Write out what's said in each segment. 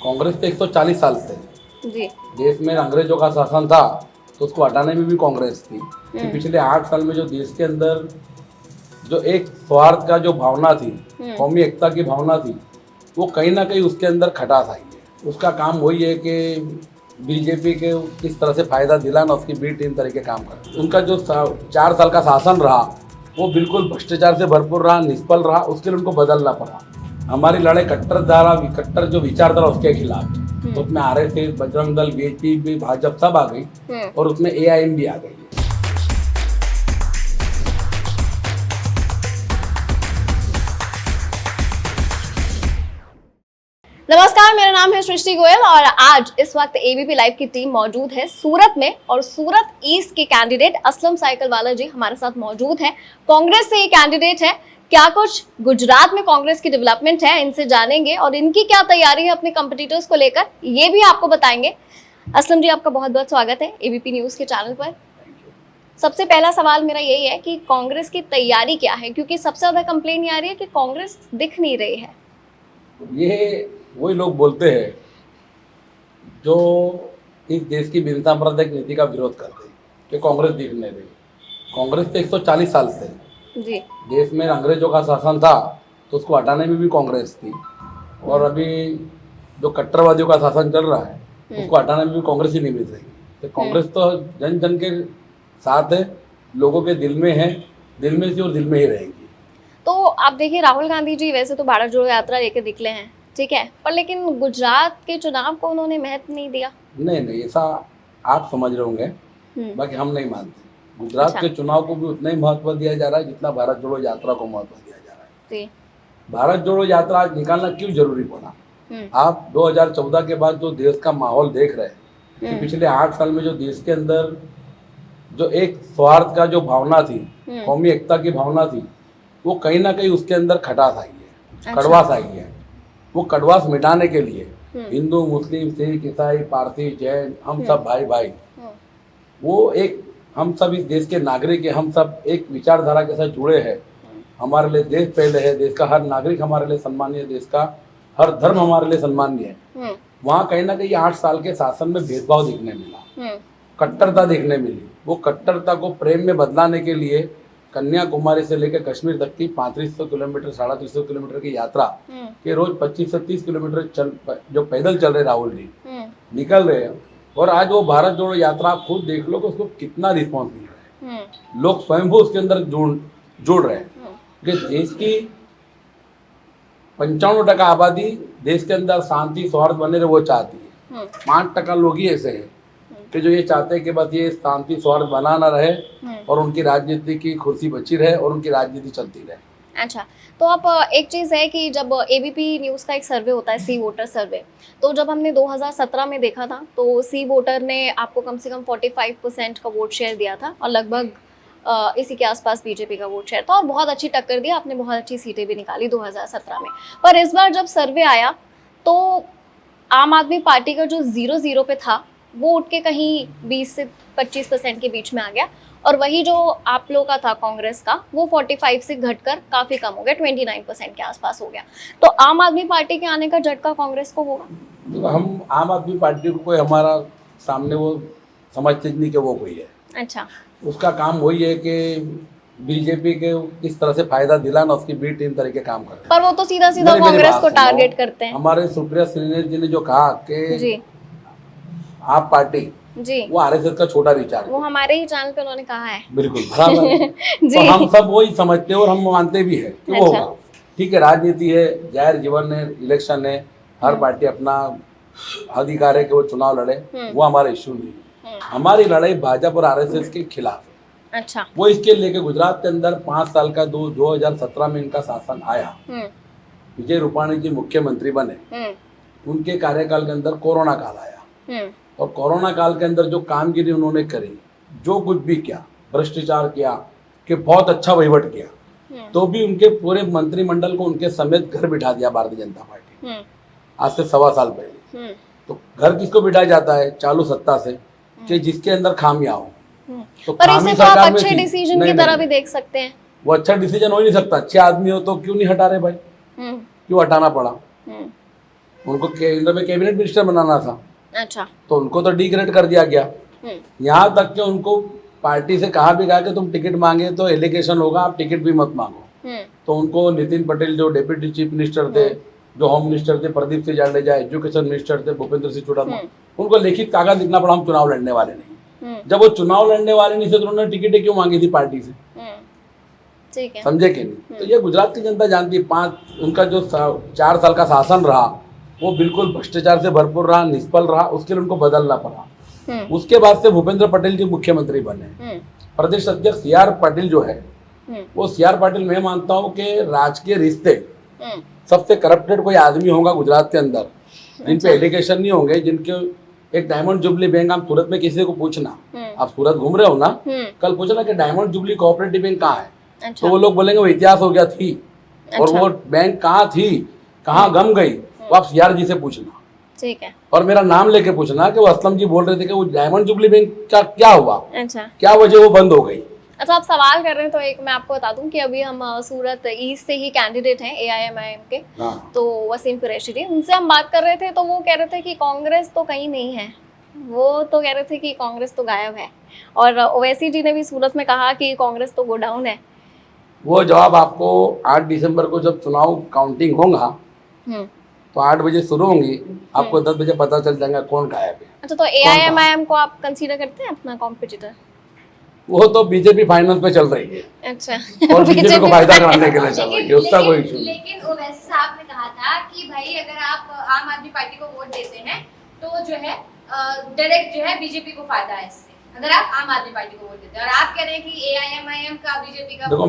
कांग्रेस तो 140 साल से जी। देश में अंग्रेजों का शासन था, तो उसको हटाने में भी कांग्रेस थी। कि पिछले 8 साल में जो देश के अंदर जो एक स्वार्थ का जो भावना थी, कौमी एकता की भावना थी, वो कहीं ना कहीं उसके अंदर खटास आई है। उसका काम वही है कि बीजेपी के किस तरह से फायदा दिलाना, उसकी बी टीम तरीके काम कर। उनका जो 4 साल का शासन रहा वो बिल्कुल भ्रष्टाचार से भरपूर रहा, निष्फल रहा, उसके लिए उनको बदलना पड़ा। हमारी लड़ाई कट्टर जो विचारधारा उसके खिलाफ है। तो उसमें आरएसएस, बजरंग दल, बीजेपी, भाजपा सब आ गई और उसमें एआईएम भी आ गई। नमस्कार, मेरा नाम है सृष्टि गोयल और आज इस वक्त एबीपी लाइव की टीम मौजूद है सूरत में और सूरत ईस्ट के कैंडिडेट असलम साइकिल वाला जी हमारे साथ मौजूद हैं। कांग्रेस से ये कैंडिडेट है। क्या कुछ गुजरात में कांग्रेस की डेवलपमेंट है, इनसे जानेंगे और इनकी क्या तैयारी है अपने कंपिटिटर्स को लेकर, ये भी आपको बताएंगे। असलम जी, आपका बहुत बहुत स्वागत है एबीपी न्यूज के चैनल पर। सबसे पहला सवाल मेरा यही है कि कांग्रेस की तैयारी क्या है, क्योंकि सबसे ज्यादा कंप्लेन ये आ रही है कि कांग्रेस दिख नहीं रही है। ये वही लोग बोलते हैं जो इस देश की भिन्नतावादी नीति का विरोध करते हैं कि कांग्रेस दिख नहीं रही। कांग्रेस तो 140 साल से जी। देश में अंग्रेजों का शासन था, तो उसको हटाने में भी कांग्रेस थी। और अभी जो कट्टरवादियों का शासन चल रहा है उसको हटाने में भी कांग्रेस ही नहीं मिल रही। तो कांग्रेस तो जन जन के साथ है, लोगों के दिल में है, दिल में थी और दिल में ही रहेगी। तो आप देखिए, राहुल गांधी जी वैसे तो भारत जोड़ो यात्रा लेकर निकले हैं, ठीक है, पर लेकिन गुजरात के चुनाव को उन्होंने महत्व नहीं दिया। नहीं, ऐसा आप समझ रहे होंगे, बाकी हम नहीं मानते। गुजरात अच्छा। के चुनाव को भी उतना ही महत्व दिया जा रहा है जितना भारत जोड़ो यात्रा को महत्व दिया जा रहा है। जी। भारत जोड़ो यात्रा आज निकालना क्यों जरूरी पड़ा? आप 2014 के बाद जो देश का माहौल देख रहे हैं कि पिछले 8 साल में जो देश के अंदर जो एक स्वार्थ का जो भावना थी, कौमी एकता की भावना थी, वो कहीं ना कहीं उसके अंदर खटास आई है, कड़वास आई है। वो कड़वास मिटाने के लिए हिंदू, मुस्लिम, सिख, ईसाई, पारसी, जैन, हम सब भाई भाई, वो एक हम सब इस देश के नागरिक है, हम सब एक विचारधारा के साथ जुड़े हैं। हमारे लिए देश पहले है, देश का हर नागरिक हमारे लिए सम्मानीय है, देश का हर धर्म हमारे लिए सम्मानीय है। वहाँ कहीं ना कहीं 8 साल के शासन में भेदभाव दिखने मिला, कट्टरता देखने मिली। वो कट्टरता को प्रेम में बदलाने के लिए कन्याकुमारी से लेकर कश्मीर तक की 3500 किलोमीटर 350 किलोमीटर की यात्रा के रोज 25 से 30 किलोमीटर जो पैदल चल रहे राहुल जी निकल रहे हैं। और आज वो भारत जोड़ो यात्रा आप खुद देख लो कि उसको कितना रिस्पॉन्स मिल रहा है। लोग स्वयं उसके अंदर जुड़ रहे हैं कि देश की 95% आबादी देश के अंदर शांति सौहार्द बने रहे, वो चाहती है। 5% लोग ही ऐसे हैं कि जो ये चाहते हैं कि बस ये शांति सौहार्द बना ना रहे और उनकी राजनीति की कुर्सी बची रहे और उनकी राजनीति चलती रहे। अच्छा, तो आप एक चीज़ है कि जब एबीपी न्यूज़ का एक सर्वे होता है, सी वोटर सर्वे, तो जब हमने 2017 में देखा था तो सी वोटर ने आपको कम से कम 45% का वोट शेयर दिया था और लगभग इसी के आसपास बीजेपी का वोट शेयर था और बहुत अच्छी टक्कर दी, आपने बहुत अच्छी सीटें भी निकाली 2017 में। पर इस बार जब सर्वे आया तो आम आदमी पार्टी का जो 0-0 पे था वो उठ के कहीं 20 से 25% के बीच में आ गया और वही जो आप लोगों का था कांग्रेस का, वो 45 से घटकर काफी कम हो गया, 29% के आसपास हो गया। तो आम आदमी पार्टी के आने का झटका कांग्रेस को होगा? तो हम आम आदमी पार्टी को कोई हमारा सामने वो समझते नहीं कि वो कोई है। अच्छा। उसका काम वही है कि बीजेपी के किस तरह से फायदा दिलाना, उसकी बी टीम तरीके काम कर रहे हैं। पर वो तो सीधा सीधा कांग्रेस को टारगेट करते हैं। हमारे सुप्रिया श्रीनेश जी ने जो कहा कि जी, आप पार्टी जी, वो आरएसएस का छोटा रिचार्ज, वो हमारे ही चैनल पे उन्होंने कहा है। बिल्कुल बराबर। जी। तो हम सब वही समझते हैं और हम मानते भी है कि वो अच्छा। होगा। ठीक है, राजनीति है, जाहिर जीवन है, इलेक्शन है, हर पार्टी अपना अधिकार है कि वो चुनाव लड़े, वो हमारा इश्यू नहीं है। हमारी लड़ाई भाजपा और आरएसएस के खिलाफ है। अच्छा। वो इसके लेके गुजरात के अंदर 5 साल का 2017 में इनका शासन आया, विजय रूपाणी जी मुख्यमंत्री बने, उनके कार्यकाल के अंदर कोरोना काल आया और कोरोना काल के अंदर जो कामगिरी उन्होंने करी, जो कुछ भी किया, भ्रष्टाचार किया, कि बहुत अच्छा वहीवट किया, तो भी उनके पूरे मंत्रिमंडल को उनके समेत घर बिठा दिया भारतीय जनता पार्टी आज से 1.25 साल पहले। तो घर किसको बिठाया जाता है? चालू सत्ता से, कि जिसके अंदर खामियां हो। तो पर इसे तो आप अच्छे डिसीजन की तरह भी देख सकते हैं। वो अच्छा डिसीजन हो ही नहीं सकता। अच्छे आदमी हो तो क्यों नहीं हटा रहे भाई, क्यों हटाना पड़ा? उनको केंद्र में कैबिनेट मिनिस्टर बनाना था, अच्छा। तो उनको तो डिग्रेड कर दिया गया। यहाँ तक कि उनको पार्टी से कहा भी गया कि तुम टिकट मांगे तो एलिगेशन होगा, आप टिकट भी मत मांगो। तो उनको नितिन पटेल जो डेप्यूटी चीफ मिनिस्टर थे, जो होम मिनिस्टर थे प्रदीप सिंह जाडेजा, एजुकेशन मिनिस्टर थे भूपेंद्र सिंह चुड़ामा, उनको लिखित कागज लिखना पड़ा हम चुनाव लड़ने वाले नहीं। जब वो चुनाव लड़ने वाले नहीं थे तो उन्होंने टिकटें क्यों मांगी थी पार्टी से? ठीक है, समझे कि नहीं? तो ये गुजरात की जनता जानती है। उनका जो 4 साल का शासन रहा वो बिल्कुल भ्रष्टाचार से भरपूर रहा, निष्फल रहा, उसके लिए उनको बदलना पड़ा। उसके बाद से भूपेंद्र पटेल जी मुख्यमंत्री बने। प्रदेश अध्यक्ष CR पाटिल जो है, वो CR पाटिल मैं मानता हूँ कि राजकीय रिश्ते सबसे करप्टेड कोई आदमी होगा गुजरात के अंदर, जिन पे एलिगेशन नहीं होंगे, जिनके एक डायमंड जुबली बैंक, आप सूरत में किसी को पूछना, आप सूरत घूम रहे हो ना, कल पूछना कि डायमंड जुबली कोऑपरेटिव बैंक कहाँ है, तो वो लोग बोलेंगे वो इतिहास हो गया थी, और वो बैंक कहाँ थी, कहाँ गम गई, वो आप CR जी से पूछना। ठीक है। और मेरा नाम लेके पूछना कि वो असलम जी बोल रहे थे कि वो डायमंड जुबली बैंक का क्या हुआ, अच्छा, क्या वजह वो बंद हो गई। अच्छा, आप सवाल कर रहे हैं तो एक मैं आपको बता दूं कि अभी हम सूरत ईस्ट से ही कैंडिडेट हैं AIMIM के, तो वसीम कुरैशी जी, उनसे हम बात कर रहे थे तो वो कह रहे थे कि कांग्रेस तो कहीं नहीं है, वो तो कह रहे थे कि कांग्रेस तो गायब है, और ओवैसी जी ने भी सूरत में कहा कि कांग्रेस तो गो डाउन है। वो जवाब आपको 8 दिसंबर को जब चुनाव काउंटिंग होगा तो 8 बजे शुरू होंगी, आपको 10 बजे पता चल जाएगा कौन गायब है। अच्छा, तो AIMIM को आप कंसीडर करते हैं अपना कॉम्पिटिटर? वो तो बीजेपी फाइनेंस पे चल रही है, अच्छा, और बीजेपी को फायदा कराने के लिए चल रही है, उसका कोई इशू नहीं। लेकिन ओवैसी साहब ने कहा था कि भाई अगर आप आम आदमी पार्टी को वोट देते हैं तो जो है डायरेक्ट जो है बीजेपी को फायदा है इससे, अगर आप आम आदमी पार्टी को वोट देते हैं। और आप कह रहे हैं कि AIMIM का बीजेपी का देखो,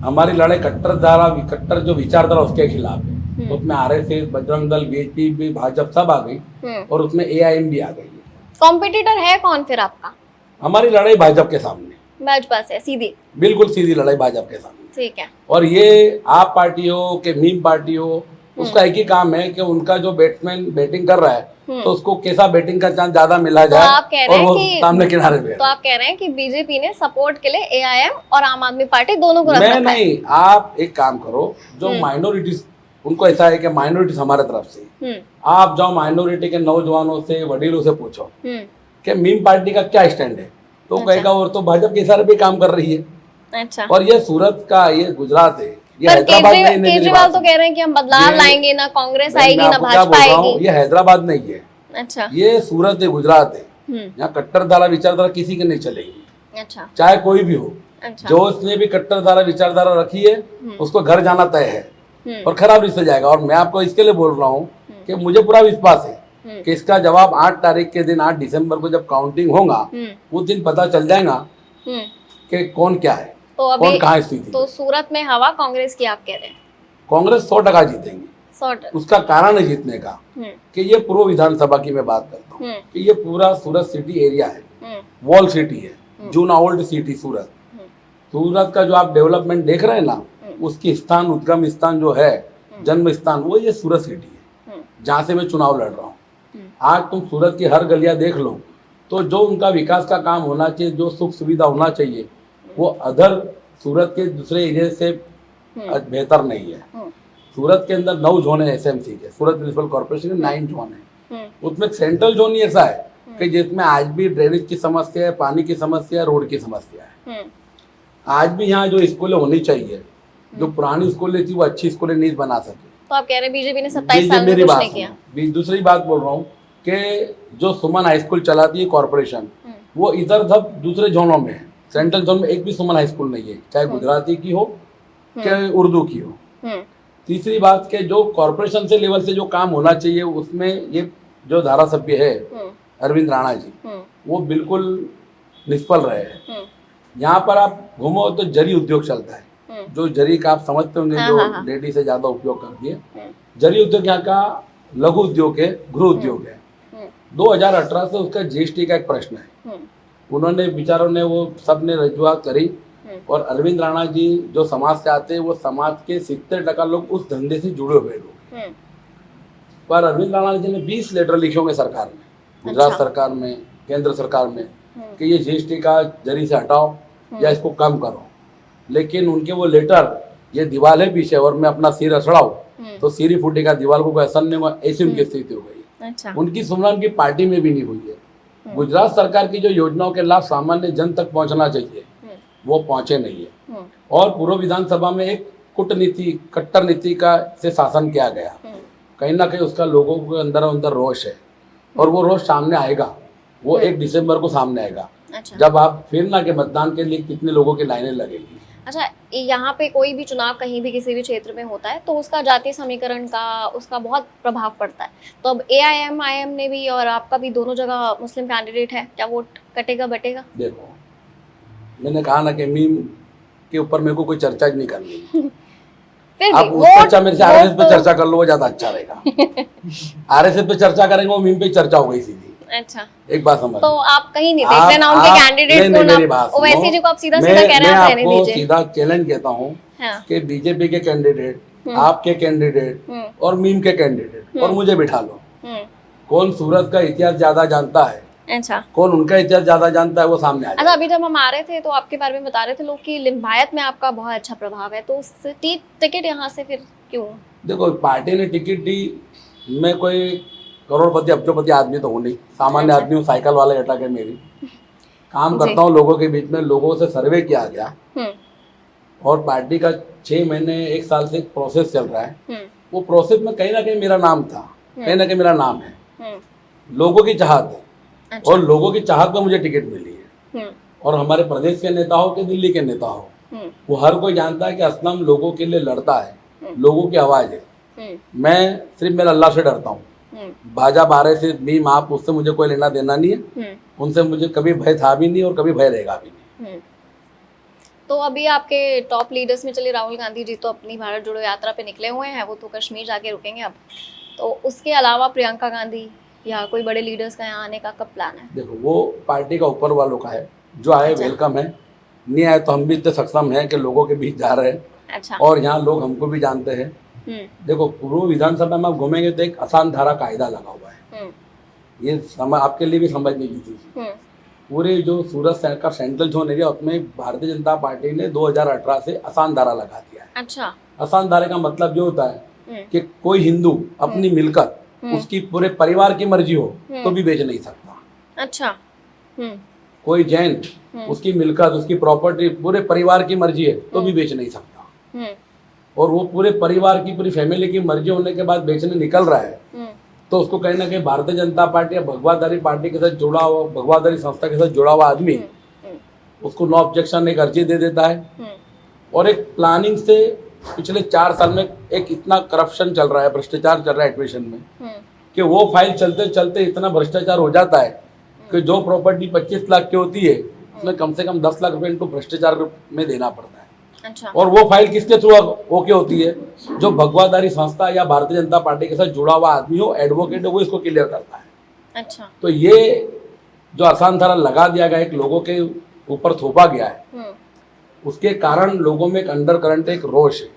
हमारी लड़ाई कट्टर जो विचारधारा उसके खिलाफ है, उसमें RSS, बजरंग दल, BJP, भाजपा सब आ गई, और उसमें AIM भी आ गई है। कॉम्पिटिटर है कौन फिर आपका? हमारी लड़ाई भाजपा के सामने, भाजपा से सीधी, बिल्कुल सीधी लड़ाई भाजपा के सामने। ठीक है। और ये आप पार्टी हो कि मीम पार्टी हो, उसका एक ही काम है कि उनका जो बैट्समैन बैटिंग कर रहा है तो उसको कैसा बैटिंग का चांस ज्यादा मिला जाए, आप कह रहे और हैं वो कि सामने किनारे पे। तो आप कह रहे हैं कि बीजेपी ने सपोर्ट के लिए AIM और आम आदमी पार्टी दोनों को मैं नहीं, आप एक काम करो, जो माइनॉरिटीज, उनको ऐसा है कि माइनॉरिटीज हमारे तरफ से, आप जाओ माइनॉरिटी के नौजवानों से, वडीलों से पूछो कि मीम पार्टी का क्या स्टैंड है, तो कहेगा और तो भाजपा के इशारे पे काम कर रही है। अच्छा, और ये सूरत का, ये गुजरात है, ये पर हैदराबाद नहीं। केजरीवाल तो कह रहे हैं कि हम बदलाव लाएंगे, ना कांग्रेस आएगी ना भाजपा आएगी। ये हैदराबाद नहीं है, अच्छा, ये सूरत है, गुजरात है। यहाँ कट्टरधारा विचारधारा किसी की नहीं चलेगी, अच्छा, चाहे कोई भी हो। अच्छा, जो उसने भी कट्टरधारा विचारधारा रखी है उसको घर जाना तय है, और खराब रिश्ते जाएगा। और मैं आपको इसके लिए बोल रहा हूँ कि मुझे पूरा विश्वास है कि इसका जवाब 8 तारीख के दिन, 8 दिसंबर को जब काउंटिंग होगा, उस दिन पता चल जाएगा कि कौन क्या है, तो कौन अभी कहाँ स्थिति। तो सूरत में हवा कांग्रेस की आप कह रहे हैं? कांग्रेस 100% जीतेंगे। 100%। उसका कारण है जीतने का कि ये पूर्व विधानसभा की मैं बात करता हूँ कि ये पूरा सूरत सिटी एरिया है, वॉल सिटी है, जूना ओल्ड सिटी सूरत। सूरत का जो आप डेवलपमेंट देख रहे हैं ना, उसकी स्थान, उद्गम स्थान जो है, जन्म स्थान, वो ये सूरत सिटी है, जहाँ से मैं चुनाव लड़ रहा हूँ। आज तुम सूरत की हर गलियाँ देख लो, तो जो उनका विकास का काम होना चाहिए, जो सुख सुविधा होना चाहिए, वो अदर सूरत के दूसरे एरिया से बेहतर नहीं है। सूरत के अंदर 9 जोन है SMC के, सूरत म्यूनिसिपल कॉर्पोरेशन के 9 जोन है। उसमें सेंट्रल जोन ही ऐसा है कि जिसमें आज भी ड्रेनेज की समस्या है, पानी की समस्या है, रोड की समस्या है। आज भी यहाँ जो स्कूलें होनी चाहिए, जो पुरानी स्कूलें थी, वो अच्छी स्कूलें नहीं बना सके। तो आप कह रहे हैं बीजेपी ने 27 साल में कुछ नहीं किया? दूसरी बात बोल रहा हूँ कि जो सुमन हाई स्कूल चलाती है कॉर्पोरेशन, वो इधर सब दूसरे जोनों में है। सेंट्रल जोन में एक भी सुमन हाई स्कूल नहीं है, चाहे गुजराती की हो चाहे उर्दू की हो। तीसरी बात के जो कॉर्पोरेशन से लेवल से जो काम होना चाहिए, उसमें ये जो धारासभ्य है अरविंद राणा जी, वो बिल्कुल निष्फल रहे हैं। यहाँ पर आप घूमो तो जरी उद्योग चलता है, जो जरी का आप समझते होंगे, जो लेडी से ज्यादा उपयोग करती है। जरी उद्योग यहाँ का लघु उद्योग है, गृह उद्योग है। 2018 से उसका GST का एक प्रश्न है, उन्होंने विचारों ने वो सब ने रजूआत करी, और अरविंद राणा जी जो समाज से आते हैं, वो समाज के 70% लोग उस धंधे से जुड़े हुए लोग। पर अरविंद राणा जी ने 20 लेटर लिखे होंगे सरकार में, गुजरात सरकार में, केंद्र सरकार में, कि ये GST का जरी से हटाओ या इसको कम करो। लेकिन उनके वो लेटर, ये दीवार है पीछे और मैं अपना सिर अछड़ाऊँ तो सीरी फूटेगा, दीवार को कोई असर नहीं हुआ, ऐसी उनकी स्थिति हो गई। अच्छा। उनकी सुनना उनकी पार्टी में भी नहीं हुई है। गुजरात सरकार की जो योजनाओं के लाभ सामान्य जन तक पहुंचना चाहिए वो पहुंचे नहीं है। और पूर्व विधानसभा में एक कूटनीति, कट्टर नीति का से शासन किया गया, कहीं ना कहीं उसका लोगों के अंदर रोष है, और वो रोष सामने आएगा, वो 1 दिसंबर को सामने आएगा। अच्छा। जब आप फिर ना के मतदान के लिए कितने लोगों की लाइनें लगेगी। अच्छा, यहाँ पे कोई भी चुनाव कहीं भी किसी भी क्षेत्र में होता है तो उसका जातीय समीकरण का उसका बहुत प्रभाव पड़ता है। तो अब AIM ने भी और आपका भी दोनों जगह मुस्लिम कैंडिडेट है, क्या वोट कटेगा बटेगा? देखो, मैंने कहा ना कि मीम के ऊपर मेरे को कोई चर्चा नहीं करनी। फिर आप भी उस चर्चा मेरे से RSS पे चर्चा कर लो, वो ज्यादा अच्छा रहेगा। RSS पे चर्चा करेंगे, वो मीम पे चर्चा हो गई सीधी। अच्छा, एक बात समझ, तो आप कहीं नहीं देख लेना उनके कैंडिडेट को ना, ओवैसी जी को आप सीधा सीधा कह रहे हैं, आप रहने दीजिए। सीधा चैलेंज कहता हूँ कि बीजेपी के कैंडिडेट, आपके कैंडिडेट और मीम के कैंडिडेट और मुझे बिठा लो, कौन सूरत का इतिहास ज्यादा जानता है, अच्छा, कौन उनका इतिहास ज्यादा जानता है, वो सामने आ जाए। अच्छा, अभी जब हम आ रहे थे तो आपके बारे में बता रहे थे लोग कि लिंबायत में आपका बहुत अच्छा प्रभाव है, तो टिकट यहाँ से फिर क्यों? देखो, पार्टी ने टिकट दी, मैं कोई करोड़पति अब्जोपति आदमी तो हूँ नहीं, सामान्य आदमी हूँ, साइकिल वाले अटक है मेरी, काम करता हूँ लोगों के बीच में, लोगों से सर्वे किया गया और पार्टी का 6 महीने 1 साल से प्रोसेस चल रहा है। वो प्रोसेस में कहीं ना कहीं मेरा नाम था, कहीं ना कहीं मेरा नाम है, लोगों की चाहत है। अच्छा। और लोगों की चाहत में मुझे टिकट मिली है। और हमारे प्रदेश के नेता हो कि दिल्ली के नेता हो, वो हर कोई जानता है कि असलम लोगों के लिए लड़ता है, लोगों की आवाज़ है। मैं सिर्फ मेरा अल्लाह से डरता हूँ, भाजपा बारे से मीम आप, उससे मुझे कोई लेना देना नहीं है, उनसे मुझे कभी भय था भी नहीं और कभी भय रहेगा भी नहीं। तो अभी आपके टॉप लीडर्स में चलिए, राहुल गांधी जी तो अपनी भारत जोड़ो यात्रा पे निकले हुए हैं, वो तो कश्मीर जाके रुकेंगे अब, तो उसके अलावा प्रियंका गांधी या कोई बड़े लीडर्स का यहाँ आने का कब प्लान है? देखो, वो पार्टी का ऊपर वालों का है, जो आए वेलकम है, नहीं आए तो हम भी इतने सक्षम हैं कि लोगों के बीच जा रहे हैं। अच्छा। और यहाँ लोग हमको भी जानते हैं। देखो, पूर्व विधानसभा में आप घूमेंगे तो एक आसान धारा कायदा लगा हुआ है, ये आपके लिए भी समझने की चीज। पूरे जो सूरत शहर का सेंट्रल जोन एरिया, उसमें भारतीय जनता पार्टी ने 2018 से आसान धारा लगा दिया है। अच्छा। आसान धारा का मतलब ये होता है कि कोई हिंदू अपनी मिलकत उसकी पूरे परिवार की मर्जी हो तो भी बेच नहीं सकता। अच्छा। कोई जैन उसकी मिलकत, उसकी प्रॉपर्टी पूरे परिवार की मर्जी है तो भी बेच नहीं सकता। और वो पूरे परिवार की, पूरी फैमिली की मर्जी होने के बाद बेचने निकल रहा है, तो उसको कहीं ना कहीं भारतीय जनता पार्टी या भगवादारी पार्टी के साथ जुड़ा हुआ, भगवादारी संस्था के साथ जुड़ा हुआ आदमी उसको नो ऑब्जेक्शन एक अर्जी दे देता है। और एक प्लानिंग से पिछले 4 साल में एक इतना करप्शन चल रहा है, भ्रष्टाचार चल रहा है एडमिशन में, कि वो फाइल चलते चलते इतना भ्रष्टाचार हो जाता है कि जो प्रॉपर्टी 25 लाख की होती है उसमें कम से कम 10 लाख रुपए इनको भ्रष्टाचार में देना पड़ता है। अच्छा। और वो फाइल किसके थ्रू ओके होती है? जो भगवादारी संस्था या भारतीय जनता पार्टी के साथ जुड़ा हुआ आदमी हो, एडवोकेट हो, वो इसको क्लियर करता है। अच्छा। तो ये जो आसान धारा लगा दिया गया, एक लोगों के ऊपर थोपा गया है, उसके कारण लोगों में एक अंडर करंट, एक रोष है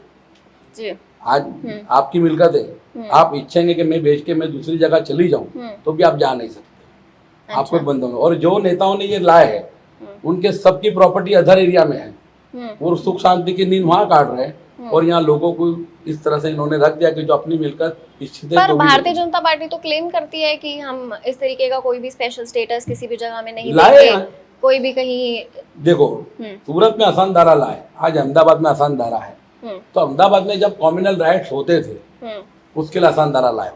जी। आज आपकी मिलकत है, आप इच्छेंगे कि मैं बेच के मैं दूसरी जगह चली जाऊं तो भी आप जा नहीं सकते। अच्छा। आपको बंद होगा। और जो नेताओं ने ये लाए है उनके सबकी प्रॉपर्टी अदर एरिया में है, वो सुख शांति की नींद वहाँ काट रहे हैं, और यहाँ लोगों को इस तरह से इन्होंने रख दिया कि जो अपनी मिलकत इच्छित है। पर भारतीय जनता पार्टी तो क्लेम करती है कि हम इस तरीके का कोई भी स्पेशल स्टेटस किसी भी जगह में नहीं देंगे, कोई भी कहीं। देखो, सूरत में आसान धारा लाए, आज अहमदाबाद में आसान धारा है, तो अहमदाबाद में जब कॉम्युनल राइट्स होते थे उसके लिए आसान धारा लाए,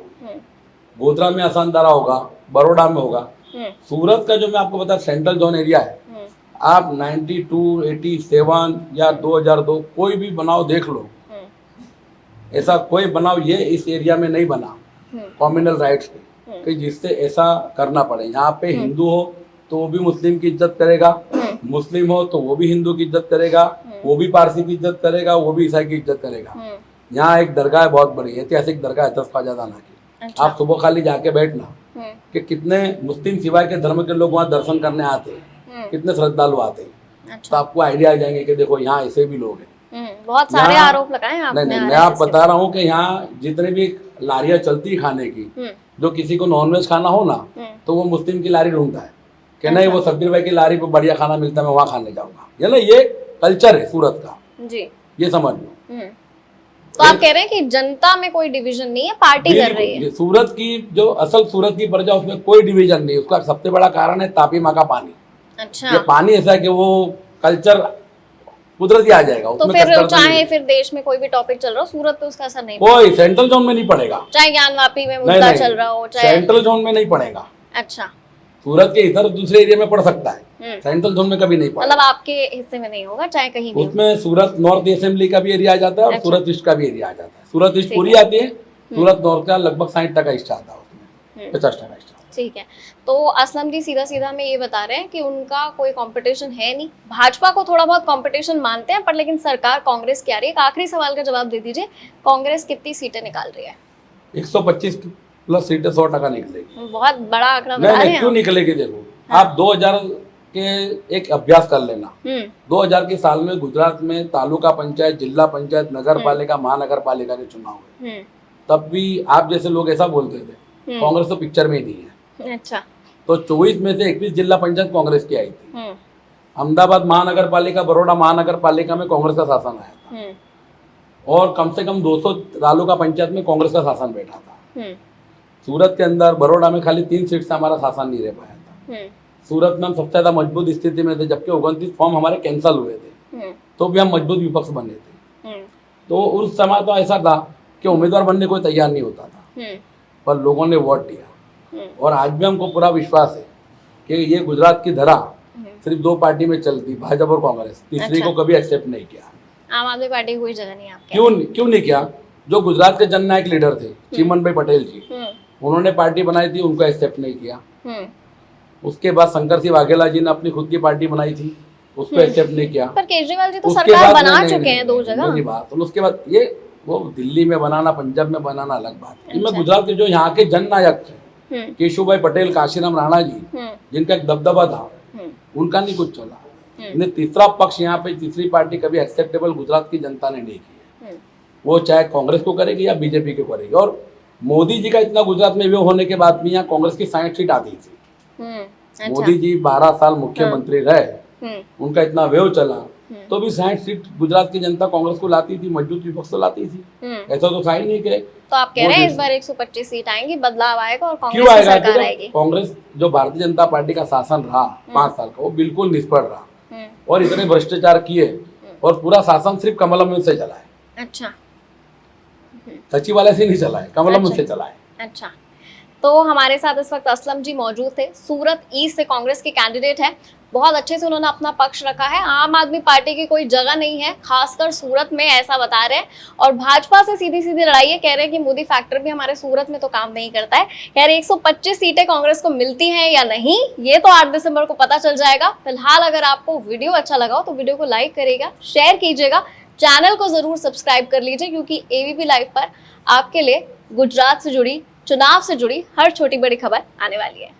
गोधरा में आसान धारा होगा, बड़ौदा में होगा। सूरत का जो मैं आपको बता, सेंट्रल जोन एरिया है, आप 92, 87 या 2002 कोई भी बनाओ देख लो, ऐसा कोई बनाओ ये इस एरिया में नहीं बना कॉम्युनल राइट्स पे, कि जिससे ऐसा करना पड़े। यहाँ पे हिंदू हो तो वो भी मुस्लिम की इज्जत करेगा, मुस्लिम हो तो वो भी हिंदू की इज्जत करेगा, वो भी पारसी की इज्जत करेगा, वो भी ईसाई की इज्जत करेगा। यहाँ एक दरगाह है बहुत बड़ी, ऐतिहासिक दरगाह है ख्वाजादाना की। अच्छा। आप सुबह खाली जाके बैठना कि कितने मुस्लिम सिवाय के धर्म के लोग वहाँ दर्शन करने आते हैं, कितने श्रद्धालु आते हैं। अच्छा। तो आपको आइडिया आ जाएंगे कि देखो यहाँ ऐसे भी लोग हैं। बहुत सारे आरोप लगाए आपने। नहीं, मैं आप बता रहा हूँ कि यहाँ जितने भी लारियाँ चलती खाने की, जो किसी को नॉनवेज खाना हो ना तो वो मुस्लिम की लारी ढूंढता है कि नहीं, वो 70 रुपए की लारी पे बढ़िया खाना मिलता है, मैं वहाँ खाने जाऊंगा। ये ना, ये कल्चर है सूरत का जी, ये समझ लो। तो आप कह रहे हैं कि जनता में कोई डिवीजन नहीं है, पार्टी कर रही है। बिल्कुल, सूरत की जो असल सूरत की प्रजा, उसमें कोई डिवीजन नहीं। उसका सबसे बड़ा कारण है तापी माँ का पानी। ये अच्छा, पानी ऐसा है कि वो कल्चर कुदरती आ जाएगा, तो उसमें फिर कट्टरता नहीं चाहे है। फिर देश में कोई भी टॉपिक चल रहा हो, सूरत पे उसका असर नहीं कोई सेंट्रल जोन में नहीं पड़ेगा, पड़ेगा। चाहे ज्ञानवापी में नहीं मुद्दा नहीं, चल रहा हो, चाहे सेंट्रल जोन में नहीं पड़ेगा। अच्छा, सूरत के इधर दूसरे एरिया में पड़ सकता है, सेंट्रल जोन में कभी नहीं मतलब पड़ेगा। आपके हिस्से में नहीं होगा, चाहे कहीं भी हो। उसमें सूरत नॉर्थ असेंबली का भी एरिया आ जाता है और अच्छा। सूरत ईस्ट का भी एरिया आ जाता है। सूरत ईस्ट ठीक पूरी आती है, सूरत नॉर्थ का लगभग 60% हिस्सा आता है, उसमें 50% हिस्सा। ठीक है, तो असलम जी सीधा सीधा में ये बता रहे हैं कि उनका कोई कंपटीशन है नहीं। भाजपा को थोड़ा बहुत कंपटीशन मानते हैं, पर लेकिन सरकार कांग्रेस की आ रही है। एक आखिरी सवाल का जवाब दे दीजिए, कांग्रेस कितनी सीटें निकाल रही है? 125 प्लस सीटें 100% निकलेगी। बहुत बड़ा आंकड़ा नहीं बता रहे नहीं, हैं क्यों आप। निकलेगी? देखो, आप 2000 के एक अभ्यास कर लेना। 2000 के साल में गुजरात में तालुका पंचायत, जिला पंचायत, नगर पालिका, महानगर पालिका के चुनाव हुए। तब भी आप जैसे लोग ऐसा बोलते थे कांग्रेस तो पिक्चर में ही नहीं है। अच्छा, तो 24 में से 21 जिला पंचायत कांग्रेस की आई थी। अहमदाबाद महानगर पालिका, बड़ौदा महानगर पालिका में कांग्रेस का शासन आया था और कम से कम 200 तालुका पंचायत में कांग्रेस का शासन बैठा था। सूरत के अंदर, बड़ौदा में खाली 3 सीट से हमारा शासन नहीं रह पाया था। सूरत में हम सबसे ज्यादा मजबूत स्थिति में थे, जबकि 29 फॉर्म हमारे कैंसिल हुए थे, तो भी हम मजबूत विपक्ष बने थे। तो उस समय तो ऐसा था कि उम्मीदवार बनने कोई तैयार नहीं होता था, पर लोगों ने वोट दिया। और आज भी हमको पूरा विश्वास है कि ये गुजरात की धरा सिर्फ 2 पार्टी में चलती, भाजपा और कांग्रेस, तीसरी अच्छा। को कभी एक्सेप्ट नहीं किया। आम आदमी पार्टी की कोई जगह नहीं है आपके। क्यों नहीं किया? जो गुजरात के जननायक लीडर थे चिमन भाई पटेल जी, उन्होंने पार्टी बनाई थी, उनको एक्सेप्ट नहीं किया। उसके बाद शंकर सिंह वाघेला जी ने अपनी खुद की पार्टी बनाई थी, उसको एक्सेप्ट नहीं किया। पर केजरीवाल जी तो उसके सरकार बाद बना नहीं, चुके नहीं, हैं 2 नहीं, जगह। मेरी बात सुनो, उसके बाद ये वो दिल्ली में बनाना, पंजाब में बनाना अलग बात है। अच्छा। मैं गुजरात के जो यहाँ के जननायक थे, केशुभाई पटेल, काशीराम राणा जी, जिनका एक दबदबा था, उनका नहीं कुछ चला। इन्हें तीसरा पक्ष यहाँ पे, तीसरी पार्टी कभी एक्सेप्टेबल गुजरात की जनता ने नहीं की है। वो चाहे कांग्रेस को करेगी या बीजेपी को करेगी। और मोदी जी का इतना गुजरात में व्यू होने के बाद भी यहाँ कांग्रेस की 60 सीट आती थी। मोदी जी 12 साल मुख्यमंत्री रहे, उनका इतना व्यू चला, तो भी 60 सीट गुजरात की जनता कांग्रेस को लाती थी, मजबूत विपक्ष तो लाती थी। ऐसा तो था ही नहीं कि तो आप कह रहे हैं इस बार 125 सीट आएंगी, बदलाव आएगा और क्यों कांग्रेस की आएगा? सरकार क्योंकि आएगी। कांग्रेस जो भारतीय जनता पार्टी का शासन रहा 5 साल का, वो बिल्कुल निष्फल रहा और इतने भ्रष्टाचार किए और पूरा शासन सिर्फ कमलम से चला है। अच्छा, सचिवालय से नहीं चला है, कमलम अच्छा। से चला है। अच्छा, तो हमारे साथ इस वक्त असलम जी मौजूद थे, सूरत ईस्ट से कांग्रेस के कैंडिडेट हैं। बहुत अच्छे से उन्होंने अपना पक्ष रखा है। आम आदमी पार्टी की कोई जगह नहीं है, खासकर सूरत में, ऐसा बता रहे हैं। और भाजपा से सीधी सीधी लड़ाई है, कह रहे हैं कि मोदी फैक्टर भी हमारे सूरत में तो काम नहीं करता है। कह रहे 125 सीटें कांग्रेस को मिलती हैं या नहीं, ये तो 8 दिसंबर को पता चल जाएगा। फिलहाल अगर आपको वीडियो अच्छा लगा हो तो वीडियो को लाइक करिएगा, शेयर कीजिएगा, चैनल को जरूर सब्सक्राइब कर लीजिए, क्योंकि एबीपी लाइव पर आपके लिए गुजरात से जुड़ी, चुनाव से जुड़ी हर छोटी बड़ी खबर आने वाली है।